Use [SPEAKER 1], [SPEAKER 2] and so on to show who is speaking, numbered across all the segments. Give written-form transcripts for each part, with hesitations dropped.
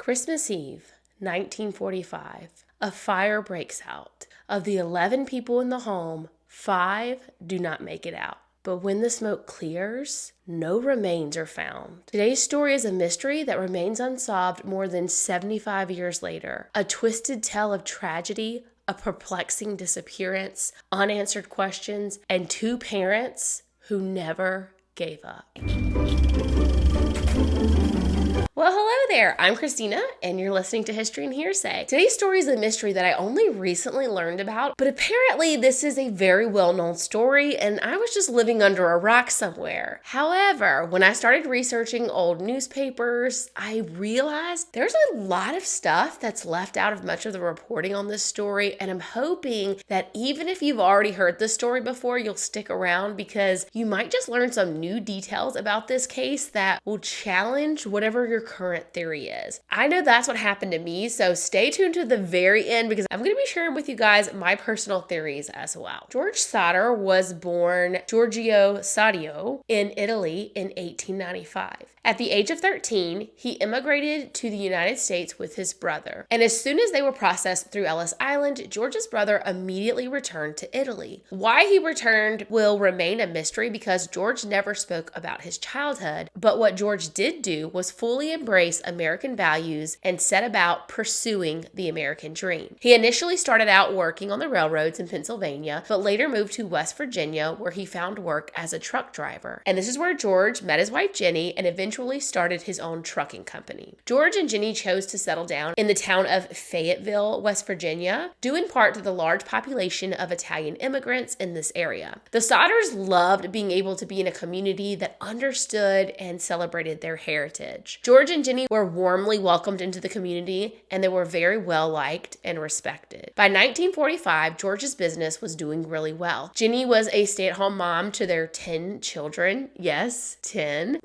[SPEAKER 1] Christmas Eve, 1945, a fire breaks out. Of the 11 people in the home, 5 do not make it out. But when the smoke clears, no remains are found. Today's story is a mystery that remains unsolved more than 75 years later. A twisted tale of tragedy, a perplexing disappearance, unanswered questions, and 2 parents who never gave up. Well, hello there. I'm Christina, and you're listening to History and Hearsay. Today's story is a mystery that I only recently learned about, but apparently this is a very well-known story, and I was just living under a rock somewhere. However, when I started researching old newspapers, I realized there's a lot of stuff that's left out of much of the reporting on this story, and I'm hoping that even if you've already heard this story before, you'll stick around because you might just learn some new details about this case that will challenge whatever your current theory is. I know that's what happened to me, so stay tuned to the very end because I'm going to be sharing with you guys my personal theories as well. George Sodder was born Giorgio Soddio in Italy in 1895. At the age of 13, he immigrated to the United States with his brother. And as soon as they were processed through Ellis Island, George's brother immediately returned to Italy. Why he returned will remain a mystery because George never spoke about his childhood. But what George did do was fully embrace American values and set about pursuing the American dream. He initially started out working on the railroads in Pennsylvania, but later moved to West Virginia where he found work as a truck driver. And this is where George met his wife Jennie and eventually started his own trucking company. George and Jennie chose to settle down in the town of Fayetteville, West Virginia, due in part to the large population of Italian immigrants in this area. The Sodders loved being able to be in a community that understood and celebrated their heritage. George and Jennie were warmly welcomed into the community, and they were very well liked and respected. By 1945, George's business was doing really well. Jennie was a stay-at-home mom to their 10 children. Yes, 10.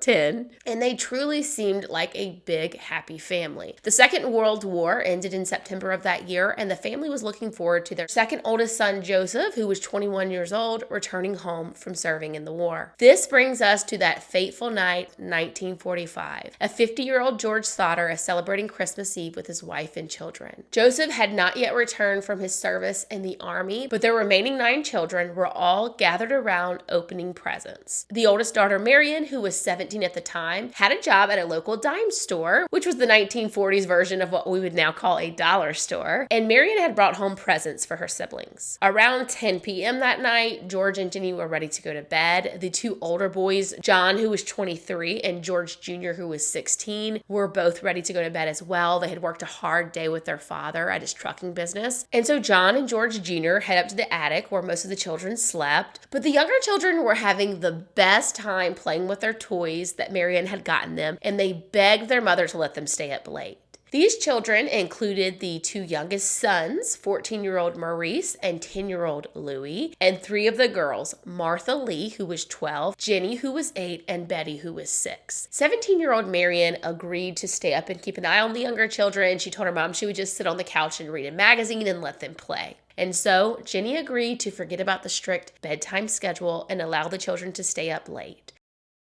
[SPEAKER 1] 10. And they truly seemed like a big, happy family. The Second World War ended in September of that year, and the family was looking forward to their second oldest son, Joseph, who was 21 years old, returning home from serving in the war. This brings us to that fateful night, 1945. A 50-year-old George Sodder is celebrating Christmas Eve with his wife and children. Joseph had not yet returned from his service in the army, but their remaining 9 children were all gathered around opening presents. The oldest daughter, Marion, who was 17 at the time, had a job at a local dime store, which was the 1940s version of what we would now call a dollar store, and Marion had brought home presents for her siblings. Around 10 p.m. that night, George and Jennie were ready to go to bed. The 2 older boys, John, who was 23, and George Jr., who was 16, were both ready to go to bed as well. They had worked a hard day with their father at his trucking business. And so John and George Jr. head up to the attic where most of the children slept. But the younger children were having the best time playing with their toys that Marion had gotten them, and they begged their mother to let them stay up late. These children included the 2 youngest sons, 14-year-old Maurice and 10-year-old Louis, and 3 of the girls, Martha Lee, who was 12, Jennie, who was 8, and Betty, who was 6. 17-year-old Marion agreed to stay up and keep an eye on the younger children. She told her mom she would just sit on the couch and read a magazine and let them play. And so Jennie agreed to forget about the strict bedtime schedule and allow the children to stay up late.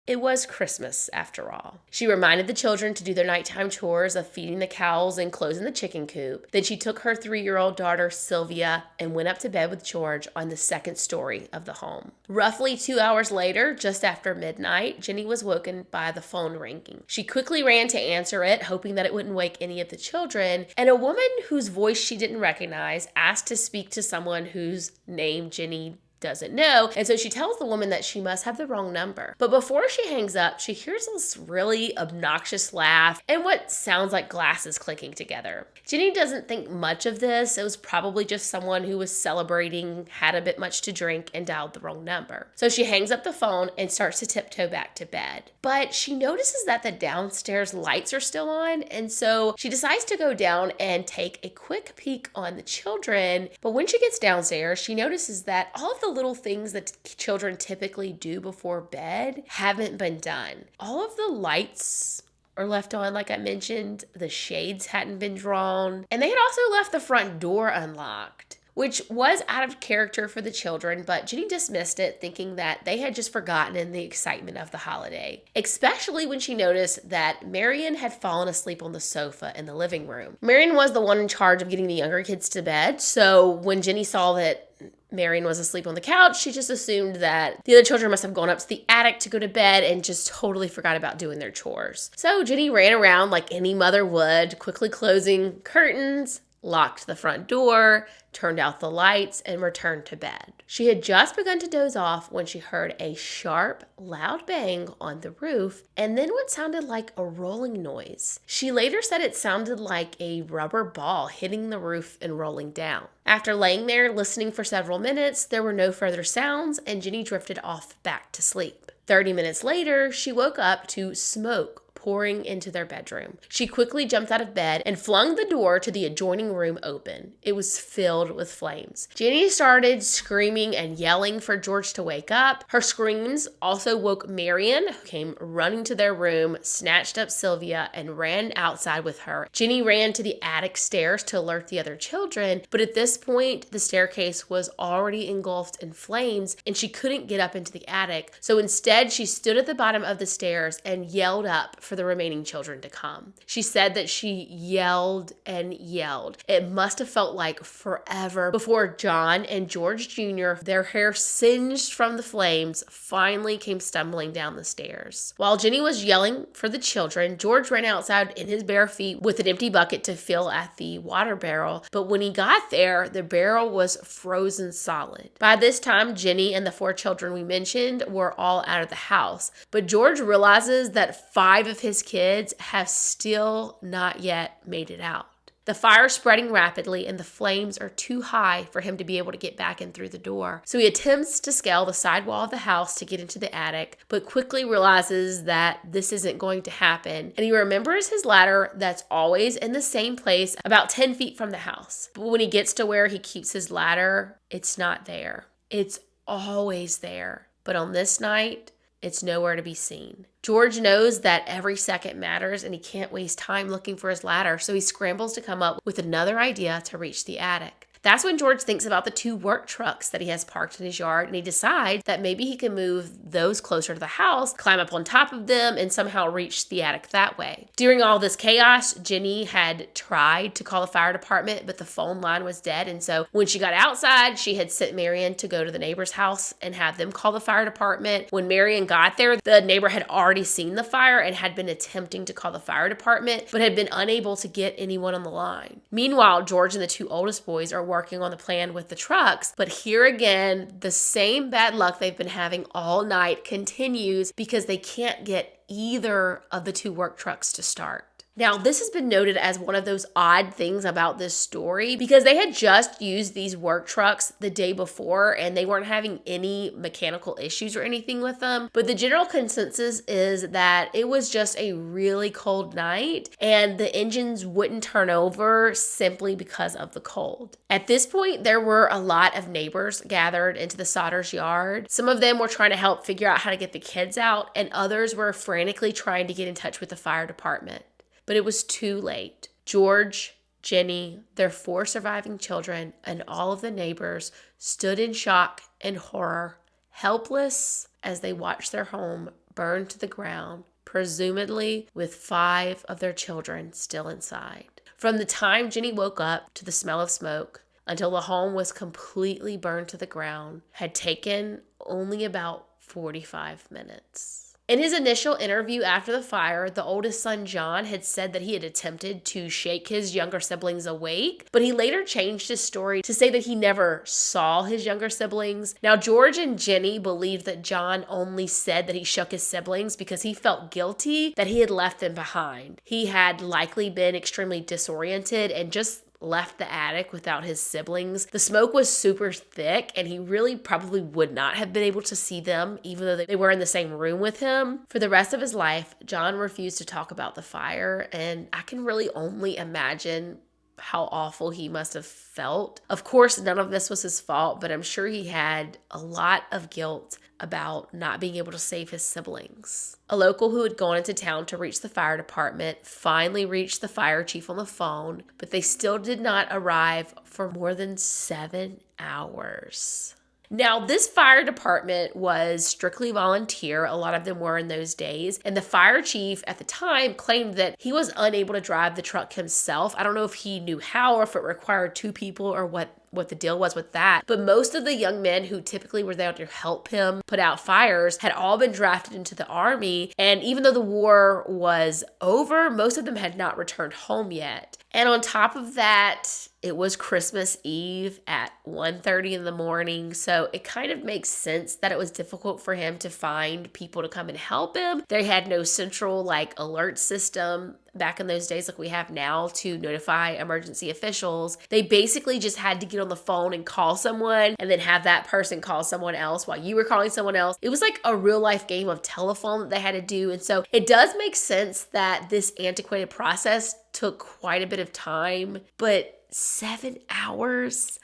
[SPEAKER 1] It was Christmas, after all. She reminded the children to do their nighttime chores of feeding the cows and closing the chicken coop. Then she took her 3-year-old daughter, Sylvia, and went up to bed with George on the second story of the home. Roughly 2 hours later, just after midnight, Jennie was woken by the phone ringing. She quickly ran to answer it, hoping that it wouldn't wake any of the children, and a woman whose voice she didn't recognize asked to speak to someone whose name Jennie doesn't know, and so she tells the woman that she must have the wrong number. But before she hangs up, she hears this really obnoxious laugh and what sounds like glasses clicking together. Jennie doesn't think much of this. It was probably just someone who was celebrating, had a bit much to drink, and dialed the wrong number. So she hangs up the phone and starts to tiptoe back to bed. But she notices that the downstairs lights are still on, and so she decides to go down and take a quick peek on the children. But when she gets downstairs, she notices that all of the little things that children typically do before bed haven't been done. All of the lights are left on, like I mentioned. The shades hadn't been drawn, and they had also left the front door unlocked. which was out of character for the children, but Jennie dismissed it, thinking that they had just forgotten in the excitement of the holiday, especially when she noticed that Marion had fallen asleep on the sofa in the living room. Marion was the one in charge of getting the younger kids to bed, so when Jennie saw that Marion was asleep on the couch, she just assumed that the other children must have gone up to the attic to go to bed and just totally forgot about doing their chores. So Jennie ran around like any mother would, quickly closing curtains, locked the front door, turned out the lights, and returned to bed. She had just begun to doze off when she heard a sharp, loud bang on the roof, and then what sounded like a rolling noise. She later said it sounded like a rubber ball hitting the roof and rolling down. After laying there listening for several minutes, there were no further sounds, and Jennie drifted off back to sleep. 30 minutes later, she woke up to smoke pouring into their bedroom. She quickly jumped out of bed and flung the door to the adjoining room open. It was filled with flames. Jennie started screaming and yelling for George to wake up. Her screams also woke Marion, who came running to their room, snatched up Sylvia, and ran outside with her. Jennie ran to the attic stairs to alert the other children, but at this point, the staircase was already engulfed in flames and she couldn't get up into the attic. So instead, she stood at the bottom of the stairs and yelled up for the remaining children to come. She said that she yelled and yelled. It must have felt like forever before John and George Jr., their hair singed from the flames, finally came stumbling down the stairs. While Jennie was yelling for the children, George ran outside in his bare feet with an empty bucket to fill at the water barrel, but when he got there, the barrel was frozen solid. By this time, Jennie and the 4 children we mentioned were all out of the house, but George realizes that 5 of his kids have still not yet made it out. The fire is spreading rapidly and the flames are too high for him to be able to get back in through the door. So he attempts to scale the side wall of the house to get into the attic, but quickly realizes that this isn't going to happen. And he remembers his ladder that's always in the same place about 10 feet from the house. But when he gets to where he keeps his ladder, it's not there. It's always there. But on this night, it's nowhere to be seen. George knows that every second matters and he can't waste time looking for his ladder, so he scrambles to come up with another idea to reach the attic. That's when George thinks about the 2 work trucks that he has parked in his yard, and he decides that maybe he can move those closer to the house, climb up on top of them, and somehow reach the attic that way. During all this chaos, Jennie had tried to call the fire department, but the phone line was dead, and so when she got outside, she had sent Marion to go to the neighbor's house and have them call the fire department. When Marion got there, the neighbor had already seen the fire and had been attempting to call the fire department, but had been unable to get anyone on the line. Meanwhile, George and the 2 oldest boys are working on the plan with the trucks, but here again, the same bad luck they've been having all night continues because they can't get either of the 2 work trucks to start. Now, this has been noted as one of those odd things about this story because they had just used these work trucks the day before and they weren't having any mechanical issues or anything with them. But the general consensus is that it was just a really cold night and the engines wouldn't turn over simply because of the cold. At this point, there were a lot of neighbors gathered into the Sodders' yard. Some of them were trying to help figure out how to get the kids out, and others were frantically trying to get in touch with the fire department. But it was too late. George, Jennie, their 4 surviving children, and all of the neighbors stood in shock and horror, helpless as they watched their home burn to the ground, presumably with 5 of their children still inside. From the time Jennie woke up to the smell of smoke until the home was completely burned to the ground had taken only about 45 minutes. In his initial interview after the fire, the oldest son, John, had said that he had attempted to shake his younger siblings awake, but he later changed his story to say that he never saw his younger siblings. Now, George and Jennie believed that John only said that he shook his siblings because he felt guilty that he had left them behind. He had likely been extremely disoriented and just left the attic without his siblings. The smoke was super thick and he really probably would not have been able to see them even though they were in the same room with him. For the rest of his life, John refused to talk about the fire, and I can really only imagine how awful he must have felt. Of course, none of this was his fault, but I'm sure he had a lot of guilt about not being able to save his siblings. A local who had gone into town to reach the fire department finally reached the fire chief on the phone, but they still did not arrive for more than 7 hours. Now, this fire department was strictly volunteer. A lot of them were in those days. And the fire chief at the time claimed that he was unable to drive the truck himself. I don't know if he knew how or if it required 2 people or what the deal was with that. But most of the young men who typically were there to help him put out fires had all been drafted into the army. And even though the war was over, most of them had not returned home yet. And on top of that, it was Christmas Eve at 1:30 in the morning. So it kind of makes sense that it was difficult for him to find people to come and help him. They had no central alert system back in those days like we have now to notify emergency officials. They basically just had to get on the phone and call someone and then have that person call someone else while you were calling someone else. It was like a real life game of telephone that they had to do. And so it does make sense that this antiquated process took quite a bit of time, but 7 hours?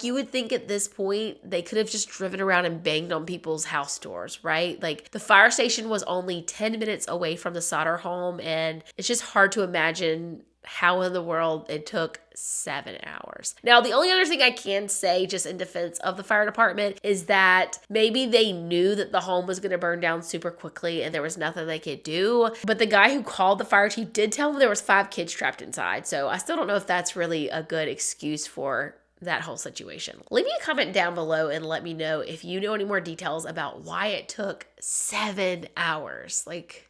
[SPEAKER 1] You would think at this point, they could have just driven around and banged on people's house doors, right? The fire station was only 10 minutes away from the Sodder home, and it's just hard to imagine how in the world it took 7 hours. Now, the only other thing I can say just in defense of the fire department is that maybe they knew that the home was going to burn down super quickly and there was nothing they could do. But the guy who called the fire chief did tell him there was 5 kids trapped inside. So I still don't know if that's really a good excuse for that whole situation. Leave me a comment down below and let me know if you know any more details about why it took 7 hours. It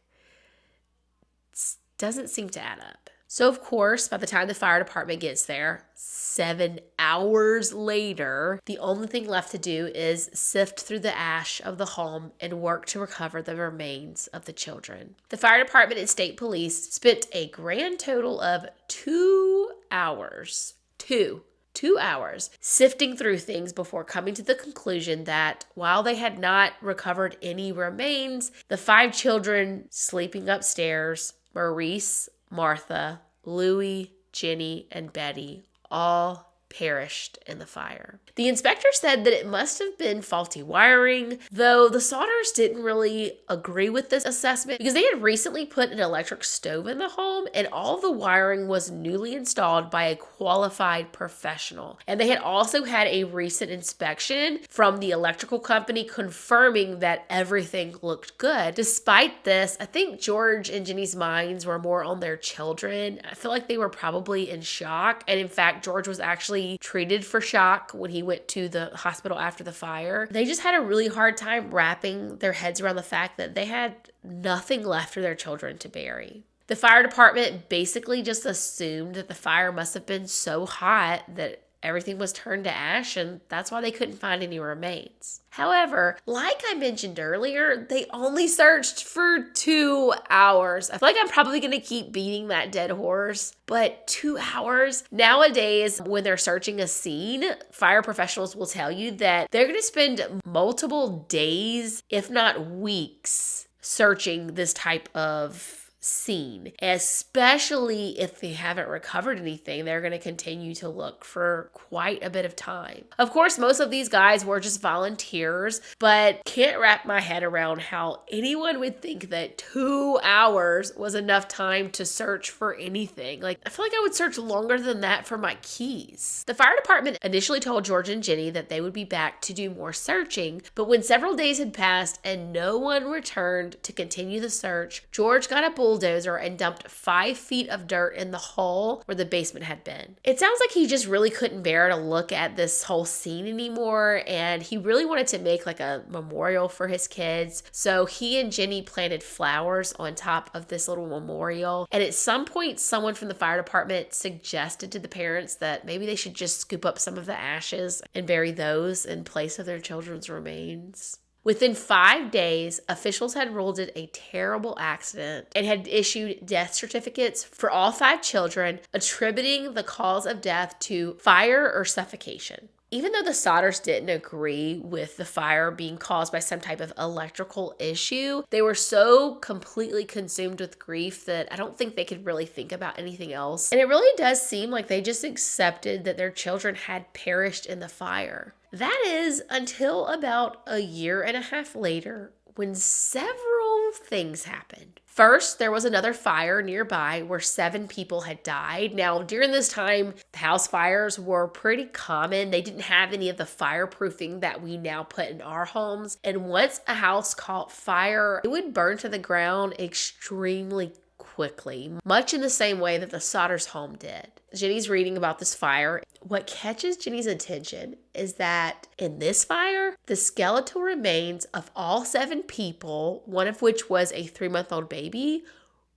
[SPEAKER 1] doesn't seem to add up. So of course, by the time the fire department gets there, 7 hours later, the only thing left to do is sift through the ash of the home and work to recover the remains of the children. The fire department and state police spent a grand total of 2 hours. Two hours sifting through things before coming to the conclusion that while they had not recovered any remains, the 5 children sleeping upstairs, Maurice, Martha, Louie, Jennie, and Betty, all perished in the fire. The inspector said that it must have been faulty wiring, though the Sodders didn't really agree with this assessment because they had recently put an electric stove in the home and all the wiring was newly installed by a qualified professional. And they had also had a recent inspection from the electrical company confirming that everything looked good. Despite this, I think George and Jennie's minds were more on their children. I feel like they were probably in shock. And in fact, George was actually treated for shock when he went to the hospital after the fire. They just had a really hard time wrapping their heads around the fact that they had nothing left for their children to bury. The fire department basically just assumed that the fire must have been so hot that everything was turned to ash, and that's why they couldn't find any remains. However, like I mentioned earlier, they only searched for 2 hours. I feel like I'm probably going to keep beating that dead horse, but 2 hours? Nowadays, when they're searching a scene, fire professionals will tell you that they're going to spend multiple days, if not weeks, searching this type of scene, especially if they haven't recovered anything. They're going to continue to look for quite a bit of time. Of course, most of these guys were just volunteers, but can't wrap my head around how anyone would think that 2 hours was enough time to search for anything. I feel like I would search longer than that for my keys. The fire department initially told George and Jennie that they would be back to do more searching, but when several days had passed and no one returned to continue the search, George got a bulldozer and dumped 5 feet of dirt in the hole where the basement had been. It sounds like he just really couldn't bear to look at this whole scene anymore, and he really wanted to make a memorial for his kids. So he and Jennie planted flowers on top of this little memorial. And at some point, someone from the fire department suggested to the parents that maybe they should just scoop up some of the ashes and bury those in place of their children's remains. Within 5 days, officials had ruled it a terrible accident and had issued death certificates for all 5 children, attributing the cause of death to fire or suffocation. Even though the Sodders didn't agree with the fire being caused by some type of electrical issue, they were so completely consumed with grief that I don't think they could really think about anything else. And it really does seem like they just accepted that their children had perished in the fire. That is until about a year and a half later, when several things happened. First, there was another fire nearby where 7 people had died. Now, during this time, the house fires were pretty common. They didn't have any of the fireproofing that we now put in our homes. And once a house caught fire, it would burn to the ground extremely quickly, much in the same way that the Sodders' home did. Jennie's reading about this fire. What catches Jennie's attention is that in this fire, the skeletal remains of all 7 people, one of which was a 3-month-old baby,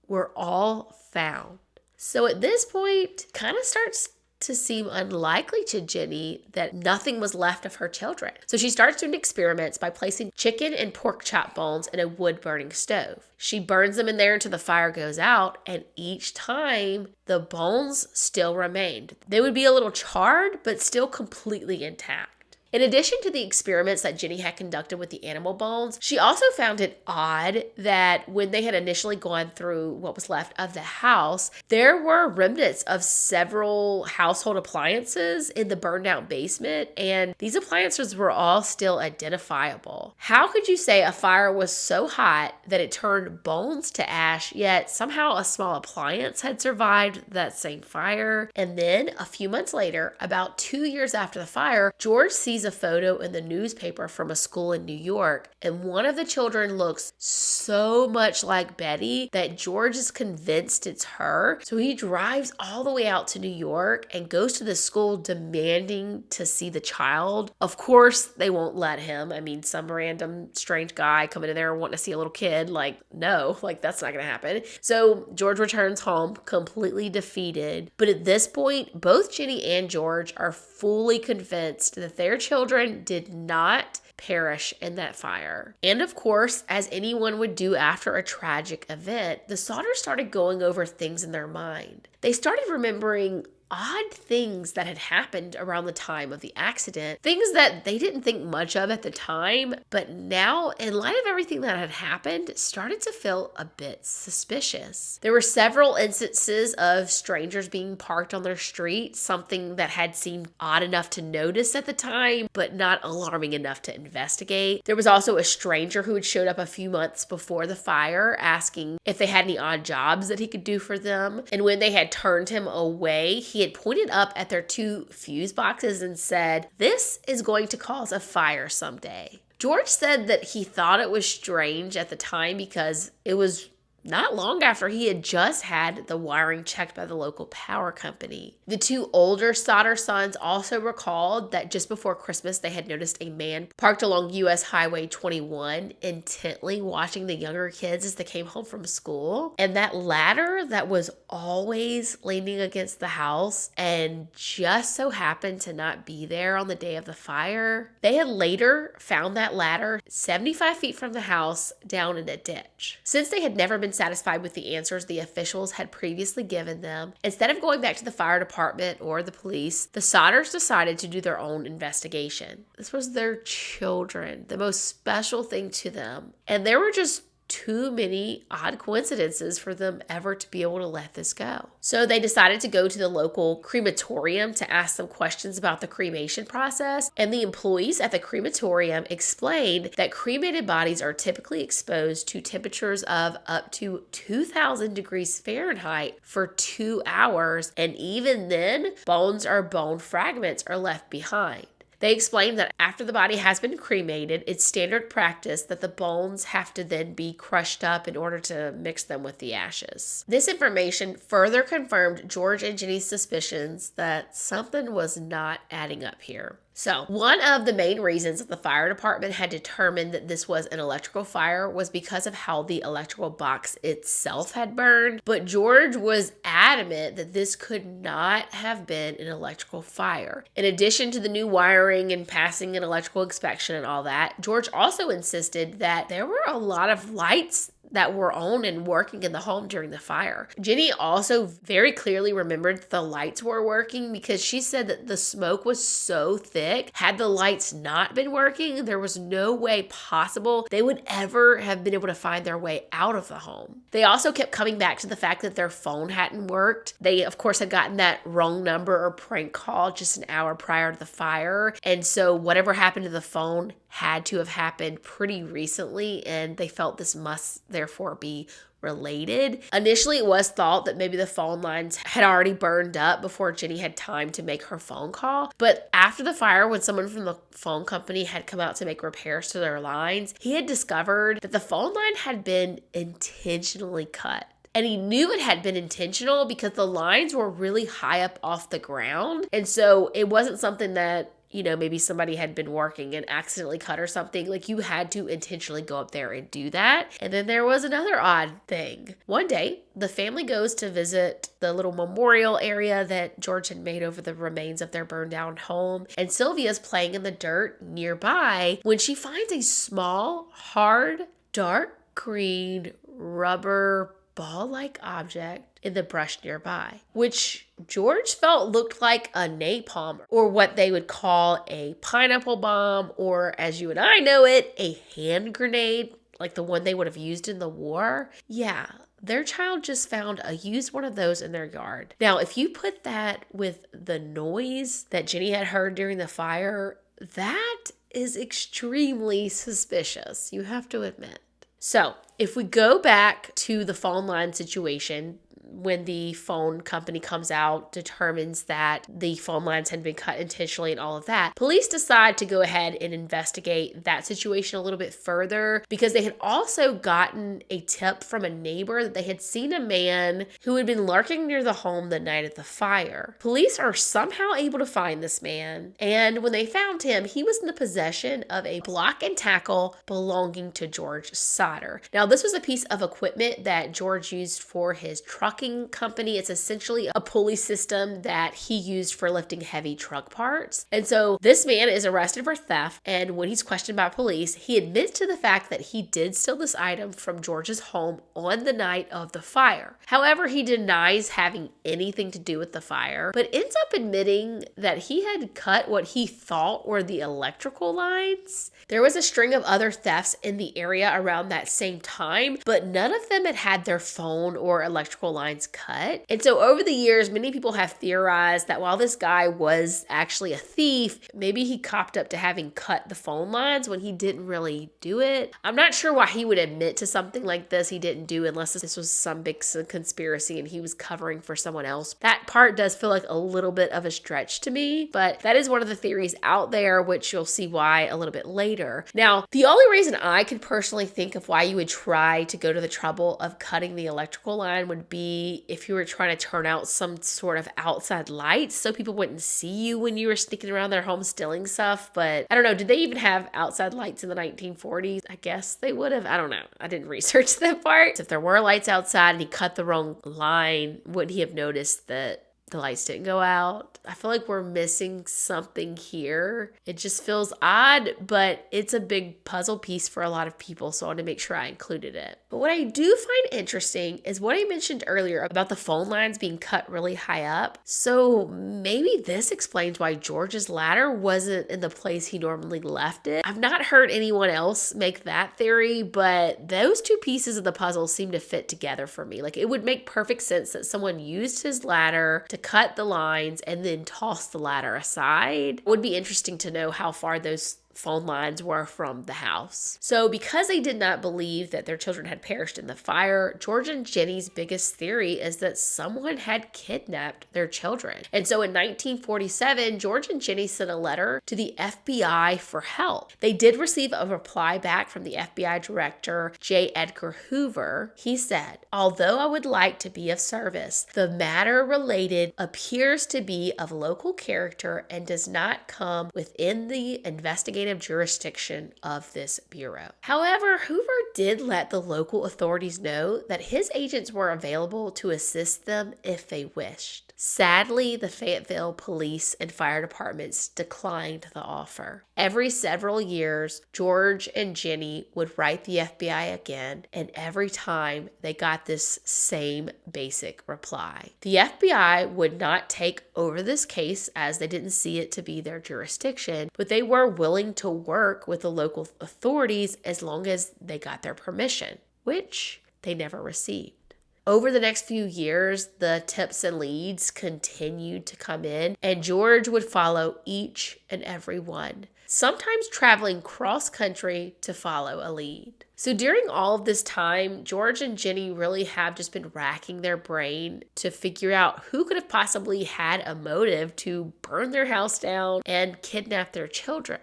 [SPEAKER 1] were all found. So at this point, kind of starts to seem unlikely to Jennie that nothing was left of her children. So she starts doing experiments by placing chicken and pork chop bones in a wood-burning stove. She burns them in there until the fire goes out, and each time the bones still remained. They would be a little charred, but still completely intact. In addition to the experiments that Jennie had conducted with the animal bones, she also found it odd that when they had initially gone through what was left of the house, there were remnants of several household appliances in the burned out basement, and these appliances were all still identifiable. How could you say a fire was so hot that it turned bones to ash, yet somehow a small appliance had survived that same fire? And then a few months later, about 2 years after the fire, George sees a photo in the newspaper from a school in New York, and one of the children looks so much like Betty that George is convinced it's her. So he drives all the way out to New York and goes to the school demanding to see the child. Of course, they won't let him. I mean, some random strange guy coming in there wanting to see a little kid, no, that's not gonna happen. So George returns home completely defeated. But at this point, both Jennie and George are fully convinced that their children did not perish in that fire. And of course, as anyone would do after a tragic event, the Sodders started going over things in their mind. They started remembering odd things that had happened around the time of the accident, things that they didn't think much of at the time, but now, in light of everything that had happened, started to feel a bit suspicious. There were several instances of strangers being parked on their street, something that had seemed odd enough to notice at the time, but not alarming enough to investigate. There was also a stranger who had showed up a few months before the fire, asking if they had any odd jobs that he could do for them, and when they had turned him away, he had pointed up at their 2 fuse boxes and said, "This is going to cause a fire someday." George said that he thought it was strange at the time because it was not long after he had just had the wiring checked by the local power company. The 2 older Sodder sons also recalled that just before Christmas, they had noticed a man parked along US Highway 21, intently watching the younger kids as they came home from school. And that ladder that was always leaning against the house and just so happened to not be there on the day of the fire. They had later found that ladder 75 feet from the house down in a ditch. Since they had never been satisfied with the answers the officials had previously given them, instead of going back to the fire department or the police, the Sodders decided to do their own investigation. This was their children, the most special thing to them. And there were just too many odd coincidences for them ever to be able to let this go. So they decided to go to the local crematorium to ask them questions about the cremation process, and the employees at the crematorium explained that cremated bodies are typically exposed to temperatures of up to 2,000 degrees Fahrenheit for 2 hours, and even then, bones or bone fragments are left behind. They explained that after the body has been cremated, it's standard practice that the bones have to then be crushed up in order to mix them with the ashes. This information further confirmed George and Jennie's suspicions that something was not adding up here. So, one of the main reasons that the fire department had determined that this was an electrical fire was because of how the electrical box itself had burned. But George was adamant that this could not have been an electrical fire. In addition to the new wiring and passing an electrical inspection and all that, George also insisted that there were a lot of lights that were on and working in the home during the fire. Jennie also very clearly remembered that the lights were working because she said that the smoke was so thick. Had the lights not been working, there was no way possible they would ever have been able to find their way out of the home. They also kept coming back to the fact that their phone hadn't worked. They, of course, had gotten that wrong number or prank call just an hour prior to the fire. And so whatever happened to the phone had to have happened pretty recently, and they felt this must therefore be related. Initially, it was thought that maybe the phone lines had already burned up before Jennie had time to make her phone call. But after the fire, when someone from the phone company had come out to make repairs to their lines, he had discovered that the phone line had been intentionally cut. And he knew it had been intentional because the lines were really high up off the ground. And so it wasn't something that, maybe somebody had been working and accidentally cut or something. Like, you had to intentionally go up there and do that. And then there was another odd thing. One day, the family goes to visit the little memorial area that George had made over the remains of their burned down home. And Sylvia's playing in the dirt nearby when she finds a small, hard, dark green rubber ball-like object in the brush nearby, which George felt looked like a napalm, or what they would call a pineapple bomb, or as you and I know it, a hand grenade, like the one they would have used in the war. Yeah, their child just found a used one of those in their yard. Now, if you put that with the noise that Jennie had heard during the fire, that is extremely suspicious, you have to admit. So, if we go back to the phone line situation, when the phone company comes out, determines that the phone lines had been cut intentionally and all of that, police decide to go ahead and investigate that situation a little bit further because they had also gotten a tip from a neighbor that they had seen a man who had been lurking near the home the night of the fire. Police are somehow able to find this man, and when they found him, he was in the possession of a block and tackle belonging to George Sodder. Now, this was a piece of equipment that George used for his trucking company. It's essentially a pulley system that he used for lifting heavy truck parts. And so this man is arrested for theft, and when he's questioned by police, he admits to the fact that he did steal this item from George's home on the night of the fire. However, he denies having anything to do with the fire, but ends up admitting that he had cut what he thought were the electrical lines. There was a string of other thefts in the area around that same time, but none of them had had their phone or electrical lines cut. And so over the years, many people have theorized that while this guy was actually a thief, maybe he copped up to having cut the phone lines when he didn't really do it. I'm not sure why he would admit to something like this he didn't do unless this was some big conspiracy and he was covering for someone else. That part does feel like a little bit of a stretch to me, but that is one of the theories out there, which you'll see why a little bit later. Now, the only reason I could personally think of why you would try to go to the trouble of cutting the electrical line would be if you were trying to turn out some sort of outside lights so people wouldn't see you when you were sneaking around their home stealing stuff. But I don't know, did they even have outside lights in the 1940s? I guess they would have. I don't know. I didn't research that part. If there were lights outside and he cut the wrong line, would he have noticed that the lights didn't go out? I feel like we're missing something here. It just feels odd, but it's a big puzzle piece for a lot of people, so I want to make sure I included it. But what I do find interesting is what I mentioned earlier about the phone lines being cut really high up. So maybe this explains why George's ladder wasn't in the place he normally left it. I've not heard anyone else make that theory, but those two pieces of the puzzle seem to fit together for me. Like, it would make perfect sense that someone used his ladder to cut the lines and then toss the ladder aside. It would be interesting to know how far those phone lines were from the house. So because they did not believe that their children had perished in the fire, George and Jennie's biggest theory is that someone had kidnapped their children. And so in 1947, George and Jennie sent a letter to the FBI for help. They did receive a reply back from the FBI director, J. Edgar Hoover. He said, "Although I would like to be of service, the matter related appears to be of local character and does not come within the investigative jurisdiction of this bureau." However, Hoover did let the local authorities know that his agents were available to assist them if they wished. Sadly, the Fayetteville police and fire departments declined the offer. Every several years, George and Jennie would write the FBI again, and every time they got this same basic reply. The FBI would not take over this case as they didn't see it to be their jurisdiction, but they were willing to work with the local authorities as long as they got their permission, which they never received. Over the next few years, the tips and leads continued to come in, and George would follow each and every one, sometimes traveling cross-country to follow a lead. So during all of this time, George and Jennie really have just been racking their brain to figure out who could have possibly had a motive to burn their house down and kidnap their children.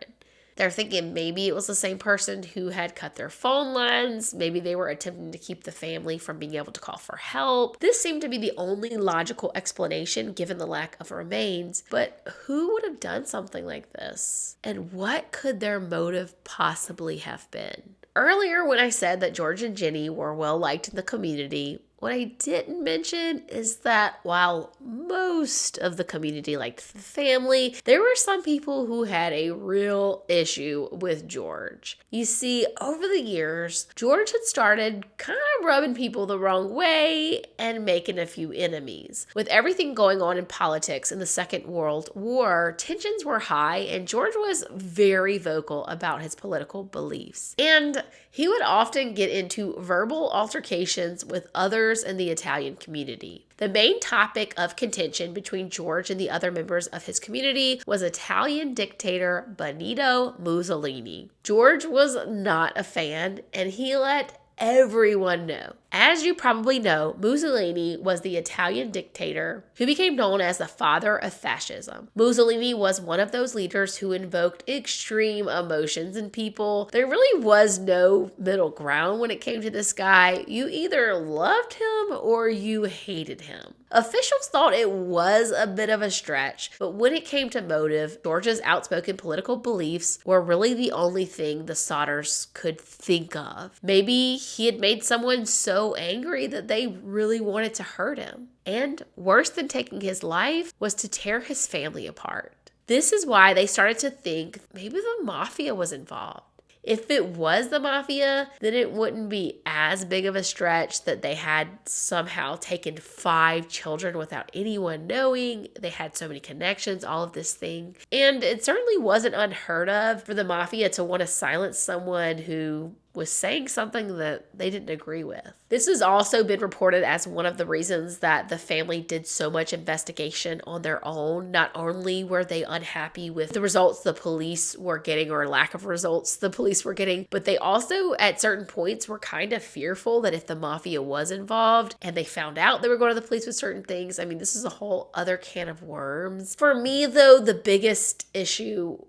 [SPEAKER 1] They're thinking maybe it was the same person who had cut their phone lines. Maybe they were attempting to keep the family from being able to call for help. This seemed to be the only logical explanation given the lack of remains. But who would have done something like this? And what could their motive possibly have been? Earlier, when I said that George and Jennie were well liked in the community, what I didn't mention is that while most of the community liked the family, there were some people who had a real issue with George. You see, over the years, George had started kind of rubbing people the wrong way and making a few enemies. With everything going on in politics in the Second World War, tensions were high and George was very vocal about his political beliefs. And he would often get into verbal altercations with others in the Italian community. The main topic of contention between George and the other members of his community was Italian dictator Benito Mussolini. George was not a fan, and he let everyone know. As you probably know, Mussolini was the Italian dictator who became known as the father of fascism. Mussolini was one of those leaders who invoked extreme emotions in people. There really was no middle ground when it came to this guy. You either loved him or you hated him. Officials thought it was a bit of a stretch, but when it came to motive, George's outspoken political beliefs were really the only thing the Sodders could think of. Maybe he had made someone so angry that they really wanted to hurt him. And worse than taking his life was to tear his family apart. This is why they started to think maybe the Mafia was involved. If it was the Mafia, then it wouldn't be as big of a stretch that they had somehow taken 5 children without anyone knowing. They had so many connections, all of this thing. And it certainly wasn't unheard of for the Mafia to want to silence someone who was saying something that they didn't agree with. This has also been reported as one of the reasons that the family did so much investigation on their own. Not only were they unhappy with the results the police were getting, or lack of results the police were getting, but they also at certain points were kind of fearful that if the Mafia was involved and they found out they were going to the police with certain things, I mean, this is a whole other can of worms. For me, though, the biggest issue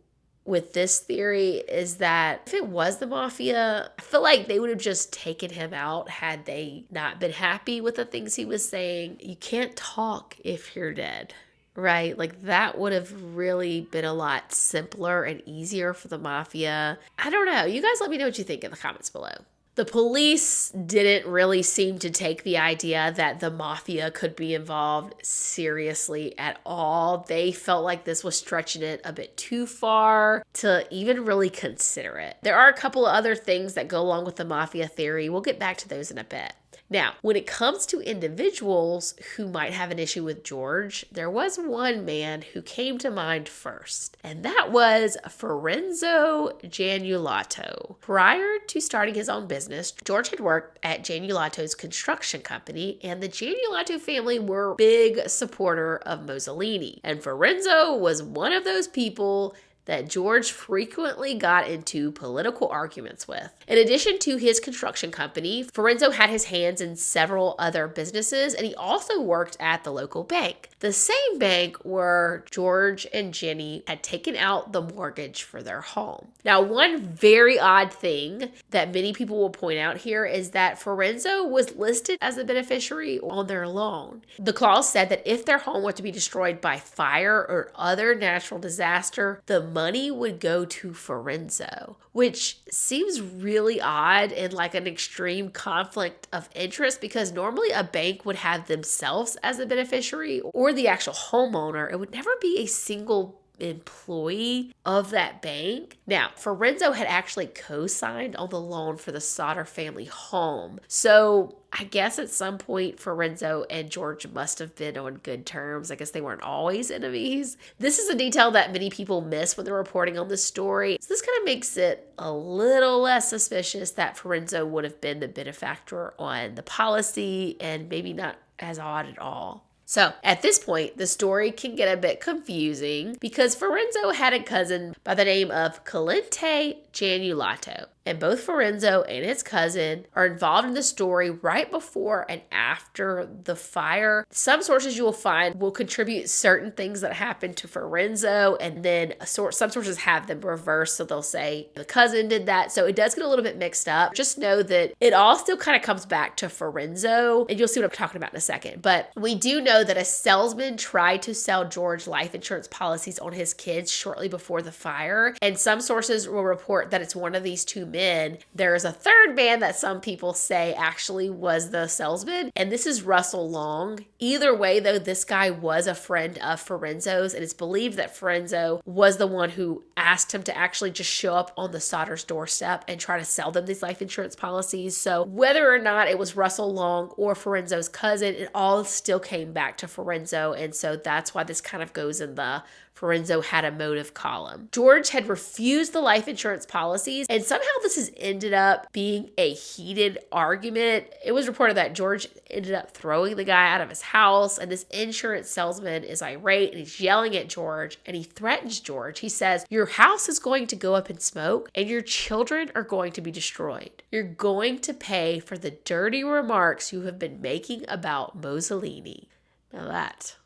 [SPEAKER 1] with this theory is that if it was the Mafia, I feel like they would have just taken him out had they not been happy with the things he was saying. You can't talk if you're dead, right? Like that would have really been a lot simpler and easier for the Mafia. I don't know. You guys let me know what you think in the comments below. The police didn't really seem to take the idea that the Mafia could be involved seriously at all. They felt like this was stretching it a bit too far to even really consider it. There are a couple of other things that go along with the Mafia theory. We'll get back to those in a bit. Now, when it comes to individuals who might have an issue with George, there was one man who came to mind first, and that was Lorenzo Janulato. Prior to starting his own business, George had worked at Janulato's construction company, and the Janulato family were a big supporter of Mussolini. And Lorenzo was one of those people that George frequently got into political arguments with. In addition to his construction company, Lorenzo had his hands in several other businesses, and he also worked at the local bank. The same bank where George and Jennie had taken out the mortgage for their home. Now, one very odd thing that many people will point out here is that Lorenzo was listed as a beneficiary on their loan. The clause said that if their home were to be destroyed by fire or other natural disaster, the money would go to Forenzo, which seems really odd and like an extreme conflict of interest because normally a bank would have themselves as a beneficiary or the actual homeowner. It would never be a single employee of that bank. Now, Forenzo had actually co-signed on the loan for the Sodder family home. So I guess at some point Forenzo and George must have been on good terms. I guess they weren't always enemies. This is a detail that many people miss when they're reporting on this story. So this kind of makes it a little less suspicious that Forenzo would have been the benefactor on the policy and maybe not as odd at all. So at this point, the story can get a bit confusing because Forenzo had a cousin by the name of Calente Janulato. And both Forenzo and his cousin are involved in the story right before and after the fire. Some sources you will find will contribute certain things that happened to Forenzo, and then some sources have them reversed, so they'll say the cousin did that. So it does get a little bit mixed up. Just know that it all still kind of comes back to Forenzo, and you'll see what I'm talking about in a second. But we do know that a salesman tried to sell George life insurance policies on his kids shortly before the fire, and some sources will report that it's one of these two men. There's a third man that some people say actually was the salesman, and this is Russell Long. Either way, though, this guy was a friend of Forenzo's, and it's believed that Forenzo was the one who asked him to actually just show up on the Sodders' doorstep and try to sell them these life insurance policies. So whether or not it was Russell Long or Forenzo's cousin, it all still came back to Forenzo, and so that's why this kind of goes in the Forenzo had a motive column. George had refused the life insurance policies, and somehow this has ended up being a heated argument. It was reported that George ended up throwing the guy out of his house, and this insurance salesman is irate, and he's yelling at George, and he threatens George. He says, "Your house is going to go up in smoke, and your children are going to be destroyed. You're going to pay for the dirty remarks you have been making about Mussolini." Now that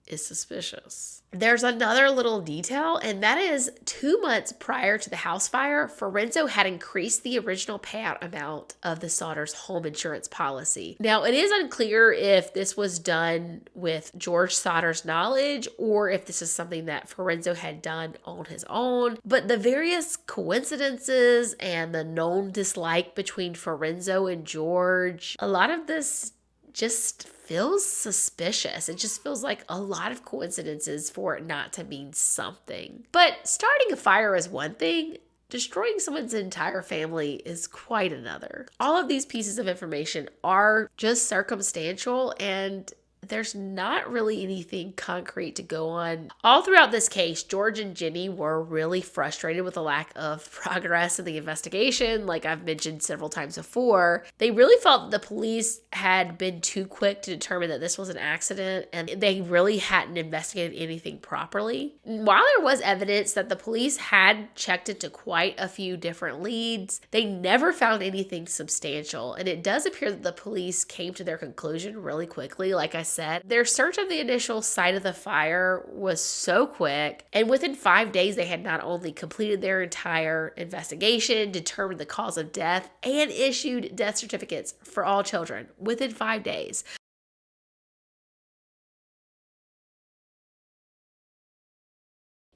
[SPEAKER 1] is suspicious. There's another little detail, and that is 2 months prior to the house fire, Forenzo had increased the original payout amount of the Sodders' home insurance policy. Now, it is unclear if this was done with George Sodder's knowledge or if this is something that Forenzo had done on his own, but the various coincidences and the known dislike between Forenzo and George, a lot of this just feels suspicious. It just feels like a lot of coincidences for it not to mean something. But starting a fire is one thing. Destroying someone's entire family is quite another. All of these pieces of information are just circumstantial, and there's not really anything concrete to go on. All throughout this case, George and Jennie were really frustrated with the lack of progress in the investigation. Like I've mentioned several times before, they really felt that the police had been too quick to determine that this was an accident, and they really hadn't investigated anything properly. While there was evidence that the police had checked into quite a few different leads, they never found anything substantial, and it does appear that the police came to their conclusion really quickly. Like I said, their search of the initial site of the fire was so quick, and within 5 days they had not only completed their entire investigation, determined the cause of death, and issued death certificates for all children within 5 days.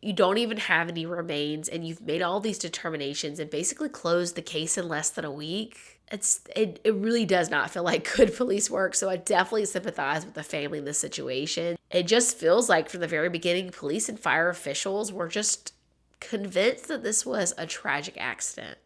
[SPEAKER 1] You don't even have any remains, and you've made all these determinations and basically closed the case in less than a week. It really does not feel like good police work, so I definitely sympathize with the family in this situation. It just feels like from the very beginning, police and fire officials were just convinced that this was a tragic accident.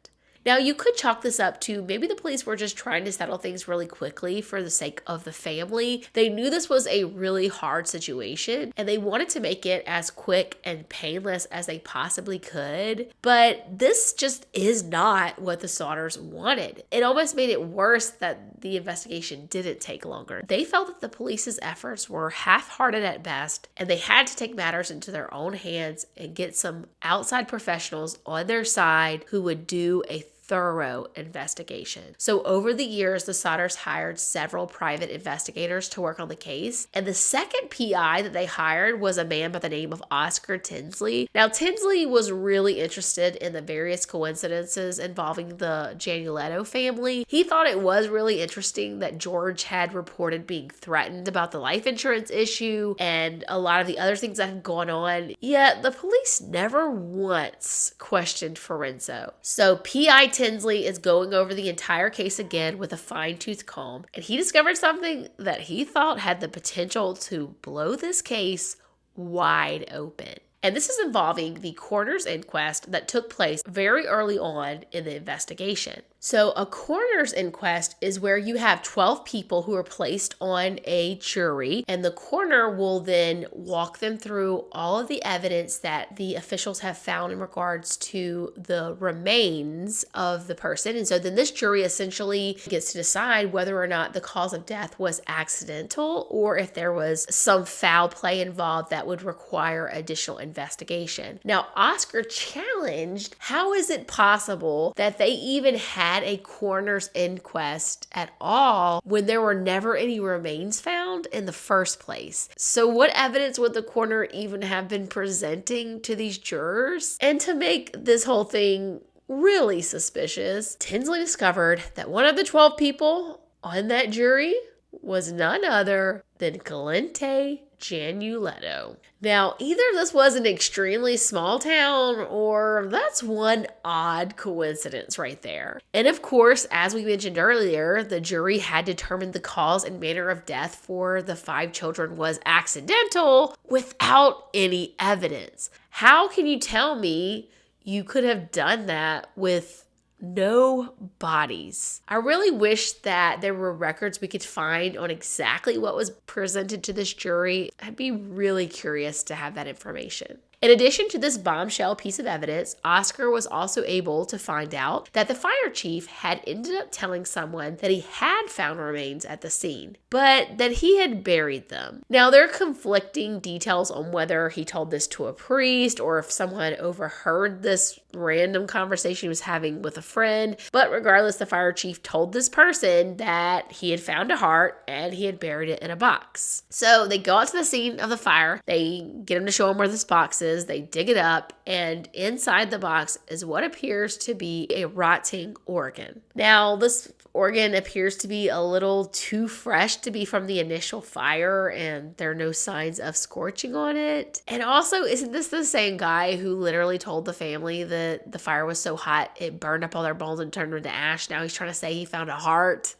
[SPEAKER 1] Now, you could chalk this up to maybe the police were just trying to settle things really quickly for the sake of the family. They knew this was a really hard situation, and they wanted to make it as quick and painless as they possibly could. But this just is not what the Sodders wanted. It almost made it worse that the investigation didn't take longer. They felt that the police's efforts were half-hearted at best, and they had to take matters into their own hands and get some outside professionals on their side who would do a thorough investigation. So over the years, the Sodders hired several private investigators to work on the case. And the second PI that they hired was a man by the name of Oscar Tinsley. Now, Tinsley was really interested in the various coincidences involving the Janulato family. He thought it was really interesting that George had reported being threatened about the life insurance issue and a lot of the other things that had gone on. Yet the police never once questioned Forenzo. So PI Tinsley is going over the entire case again with a fine-tooth comb, and he discovered something that he thought had the potential to blow this case wide open. And this is involving the Coroners Inquest that took place very early on in the investigation. So a Coroners Inquest is where you have 12 people who are placed on a jury, and the coroner will then walk them through all of the evidence that the officials have found in regards to the remains of the person. And so then this jury essentially gets to decide whether or not the cause of death was accidental or if there was some foul play involved that would require additional investigation. Now, Oscar challenged, how is it possible that they even had a coroner's inquest at all when there were never any remains found in the first place? So what evidence would the coroner even have been presenting to these jurors? And to make this whole thing really suspicious, Tinsley discovered that one of the 12 people on that jury was none other than Calente Janulato. Now, either this was an extremely small town or that's one odd coincidence right there. And of course, as we mentioned earlier, the jury had determined the cause and manner of death for the 5 children was accidental without any evidence. How can you tell me you could have done that with no bodies? I really wish that there were records we could find on exactly what was presented to this jury. I'd be really curious to have that information. In addition to this bombshell piece of evidence, Oscar was also able to find out that the fire chief had ended up telling someone that he had found remains at the scene, but that he had buried them. Now, there are conflicting details on whether he told this to a priest or if someone overheard this random conversation he was having with a friend. But regardless, the fire chief told this person that he had found a heart and he had buried it in a box. So they go out to the scene of the fire. They get him to show him where this box is. They dig it up, and inside the box is what appears to be a rotting organ. Now, this organ appears to be a little too fresh to be from the initial fire, and there are no signs of scorching on it. And also, isn't this the same guy who literally told the family that the fire was so hot it burned up all their bones and turned them into ash? Now he's trying to say he found a heart.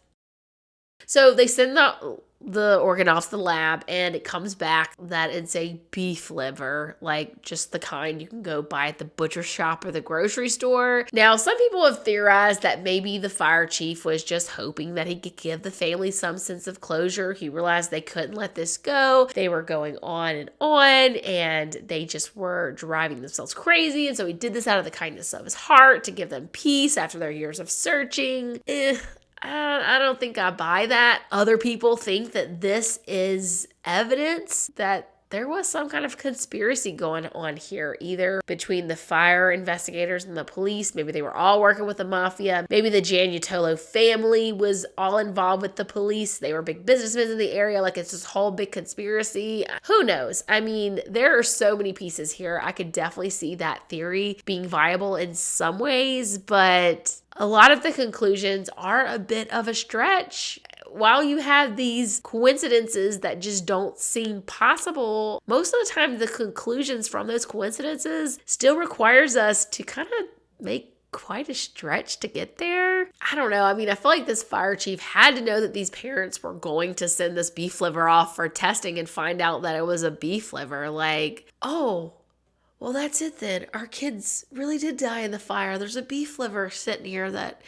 [SPEAKER 1] So they send the organ off to the lab, and it comes back that it's a beef liver, like just the kind you can go buy at the butcher shop or the grocery store. Now, some people have theorized that maybe the fire chief was just hoping that he could give the family some sense of closure. He realized they couldn't let this go. They were going on, and they just were driving themselves crazy. And so he did this out of the kindness of his heart to give them peace after their years of searching. I don't think I buy that. Other people think that this is evidence that there was some kind of conspiracy going on here, either between the fire investigators and the police. Maybe they were all working with the Mafia. Maybe the Janulato family was all involved with the police. They were big businessmen in the area. Like, it's this whole big conspiracy. Who knows? I mean, there are so many pieces here. I could definitely see that theory being viable in some ways, but a lot of the conclusions are a bit of a stretch. While you have these coincidences that just don't seem possible, most of the time the conclusions from those coincidences still requires us to kind of make quite a stretch to get there. I don't know. I mean, I feel like this fire chief had to know that these parents were going to send this beef liver off for testing and find out that it was a beef liver. Like, oh, well, that's it then. Our kids really did die in the fire. There's a beef liver sitting here that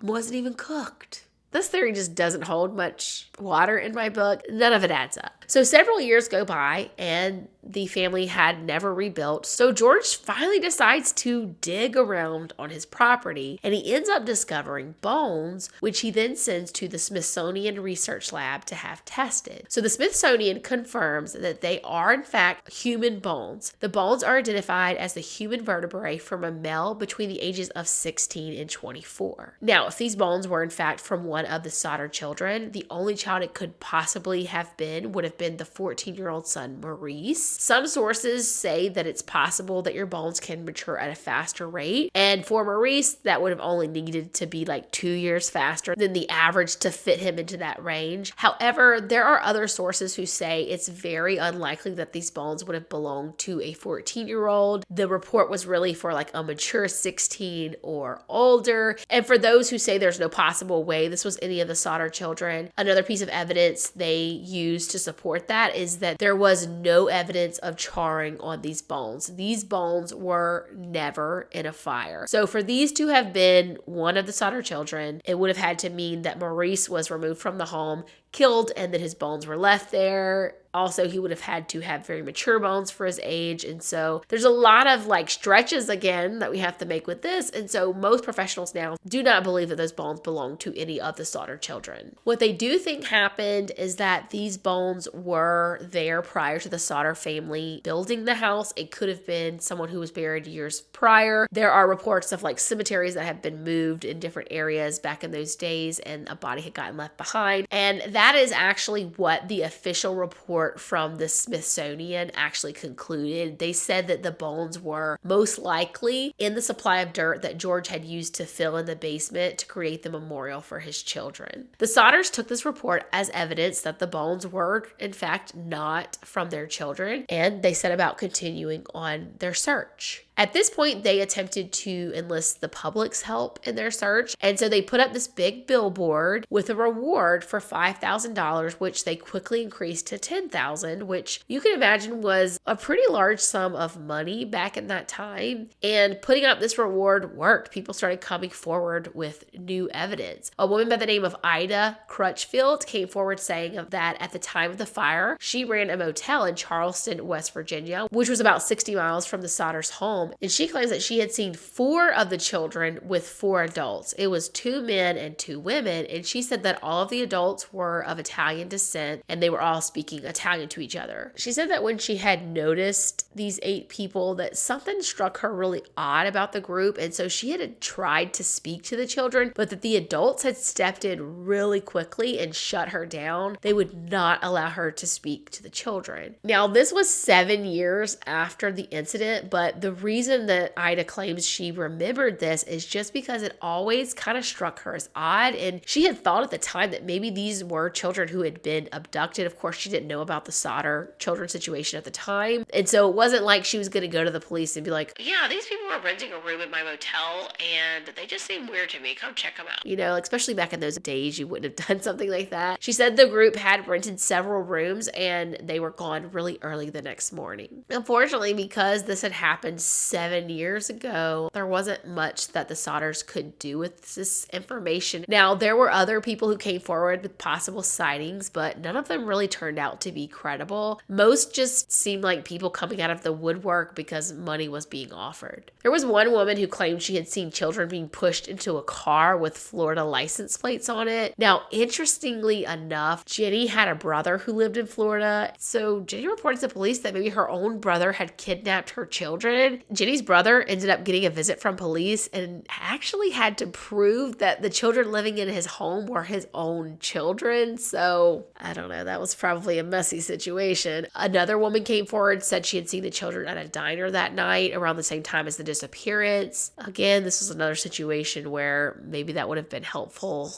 [SPEAKER 1] wasn't even cooked. This theory just doesn't hold much water in my book. None of it adds up. So several years go by, and the family had never rebuilt. So George finally decides to dig around on his property, and he ends up discovering bones, which he then sends to the Smithsonian Research Lab to have tested. So the Smithsonian confirms that they are in fact human bones. The bones are identified as the human vertebrae from a male between the ages of 16 and 24. Now, if these bones were in fact from one of the Sodder children, the only child it could possibly have been would have been the 14-year-old son, Maurice. Some sources say that it's possible that your bones can mature at a faster rate. And for Maurice, that would have only needed to be like 2 years faster than the average to fit him into that range. However, there are other sources who say it's very unlikely that these bones would have belonged to a 14-year-old. The report was really for like a mature 16 or older. And for those who say there's no possible way this was any of the Sodder children, another piece of evidence they used to support that is that there was no evidence of charring on these bones. These bones were never in a fire. So for these to have been one of the Sodder children, it would have had to mean that Maurice was removed from the home, killed, and that his bones were left there. Also, he would have had to have very mature bones for his age. And so there's a lot of like stretches again that we have to make with this. And so most professionals now do not believe that those bones belong to any of the Sodder children. What they do think happened is that these bones were there prior to the Sodder family building the house. It could have been someone who was buried years prior. There are reports of like cemeteries that have been moved in different areas back in those days and a body had gotten left behind. And that is actually what the official report from the Smithsonian actually concluded. They said that the bones were most likely in the supply of dirt that George had used to fill in the basement to create the memorial for his children. The Sodders took this report as evidence that the bones were, in fact, not from their children, and they set about continuing on their search. At this point, they attempted to enlist the public's help in their search, and so they put up this big billboard with a reward for $5,000, which they quickly increased to $10,000, which you can imagine was a pretty large sum of money back in that time. And putting up this reward worked. People started coming forward with new evidence. A woman by the name of Ida Crutchfield came forward saying that at the time of the fire, she ran a motel in Charleston, West Virginia, which was about 60 miles from the Sodders' home. And she claims that she had seen 4 of the children with 4 adults. It was 2 men and 2 women. And she said that all of the adults were of Italian descent and they were all speaking Italian to each other. She said that when she had noticed these 8 people, that something struck her really odd about the group. And so she had tried to speak to the children, but that the adults had stepped in really quickly and shut her down. They would not allow her to speak to the children. Now, this was 7 years after the incident, but the reason that Ida claims she remembered this is just because it always kind of struck her as odd. And she had thought at the time that maybe these were children who had been abducted. Of course, she didn't know about the Sodder children situation at the time. And so it wasn't like she was going to go to the police and be like, yeah, these people were renting a room in my motel and they just seem weird to me. Come check them out. You know, especially back in those days, you wouldn't have done something like that. She said the group had rented several rooms and they were gone really early the next morning. Unfortunately, because this had happened 7 years ago, there wasn't much that the Sodders could do with this information. Now, there were other people who came forward with possible sightings, but none of them really turned out to be credible. Most just seemed like people coming out of the woodwork because money was being offered. There was one woman who claimed she had seen children being pushed into a car with Florida license plates on it. Now, interestingly enough, Jennie had a brother who lived in Florida. So Jennie reported to police that maybe her own brother had kidnapped her children. Jennie's brother ended up getting a visit from police and actually had to prove that the children living in his home were his own children. So I don't know, that was probably a messy situation. Another woman came forward, said she had seen the children at a diner that night around the same time as the disappearance. Again, this was another situation where maybe that would have been helpful